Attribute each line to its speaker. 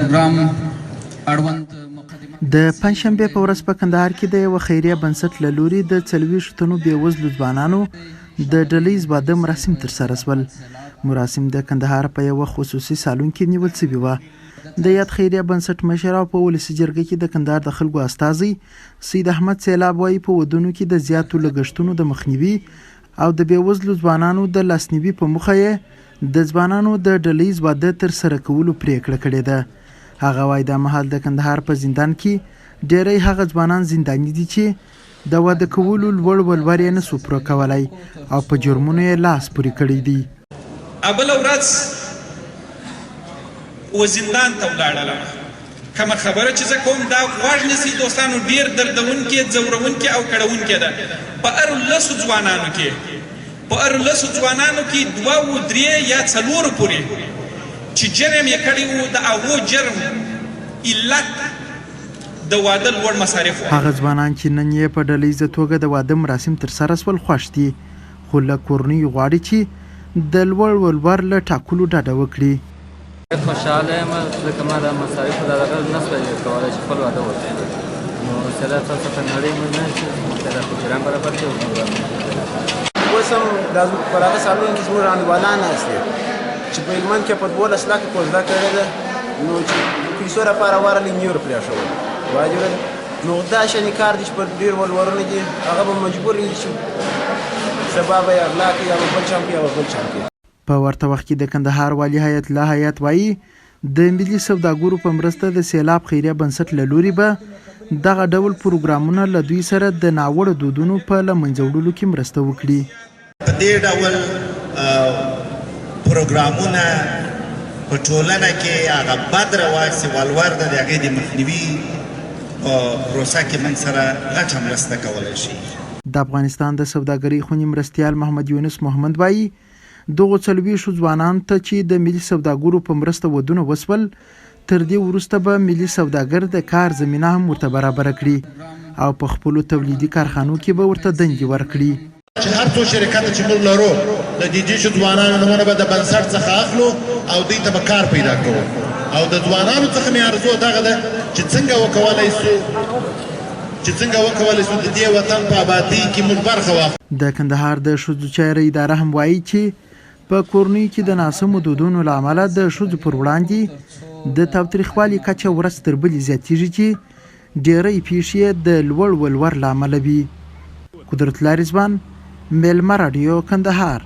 Speaker 1: پروګرام اړوند
Speaker 2: د پنځشنبې په ورځ په کندهار کې د یو خیریه بنسټ له لوري د 40 تنو بېوزلو ځوانانو د ډلهییز واده مراسم ترسره شول. مراسم د کندهار په یو خصوصي سالون کې نیول شوي وو. د یاد خیریه بنسټ مشر او په ولسي جرګه کې د کندهار د خلکو استازي سید احمد سیلاب وایي په ودونو کې د زیاتو لګښتونو د مخنیوي او د بېوزلو ځوانانو د لاسنیوي په موخه یې د ځوانانو د ډلهییز واده ترسره کولو پریکړه کړې ده. هغه وایي دا مهال د کندهار په زندان کې ډېری هغه ځوانان زنداني دي چې د واده کولو لوړ ولور یې نسو پوره کولی او په جرمونو یې لاس پورې کړی دی.
Speaker 3: بله ورځ و زندان ته ولاړله. کومه خبره چې زه کوم دا غوږ نیسئ دوستانو، ډېر دردونکې، ځورونکې او کړونکې ده. په هرو لسو ځوانانو کې 2 و 3 یا 4 پورې چې جرم یې کړی و، د هغو جرم علت د واده لوړ مصارف و.
Speaker 2: هغه ځوانان چې نن یې په ډلهییزه توګه د واده مراسم ترسره شول خوښ دي، خو له کورنیو غواړي چې د لوړ ولور له ټاکلو ډډه وکړي.
Speaker 4: خوشحاله یم ځکه ما د مصارفو د دغه نه شوی کولی چې خپل واده وکړم. نو سره تاسو ته نړۍ مې نه چې سره جرم برابر دی.
Speaker 5: اوس هم پر هغه سالون کې زموږ انډیوالان ناست دي چې په هلمند کې په 12 لکه کوژده کړې ده، نو چې د پیسو لپاره ورغلي نیور پرېښول واجبه ده. نو دا شانې کار دی چې په ډېر ولورونه دي، هغه به مجبور دي چې سبا به یې غلا کوي یا به بل چم کوي یا به بل چم کوي.
Speaker 2: په ورته وخت کې د کندهار والي حیات الله حیات وایي د ملي سوداګرو په مرسته د سیلاب خیریه بنسټ له لوري به دغه ډول پروګرامونه له دوی سره د ناوړه دودونو په له منځه وړلو کې مرسته وکړي.
Speaker 6: په دې ډول پروګرامونه په ټولنه کې هغه بد رواج چې ولور ده د هغې د مخنیوي په پروسه کې موږ سره غټه مرسته کولی شي.
Speaker 2: د افغانستان د سوداګرۍ خونې مرستیال محمد یونس محمد وایي دغو 40 ځوانانو ته چې د ملي سوداګرو په مرسته ودونه وسول، تر دې وروسته به ملي سوداګر د کار زمینه هم ورته برابره کړي او په خپلو تولیدي کارخانو کې به ورته دندې ورکړي.
Speaker 7: چې هر څو شرکت چې موږ لرو د دې ځوانانو نومونه به د بنسټ څخه اخلو او دوی ته به کار پیدا کوو. او د ځوانانو څخه مې ارزو دغه ده چې څنګه وکولی سو د دې وطن په ابادۍ کې موږ برخه واخلو.
Speaker 2: د کندهار د ښځو چارې اداره هم وایي چې په کورنیو کې د ناسمو دودونو له امله د ښځو پر وړاندې د تاوتریخوالي کچه ورځ تر بلې زیاتېږي چې ډېری پیښې یې د لوړ ولور له امله وي. قدرت الله رضوان، میلمه راډیو، کندهار.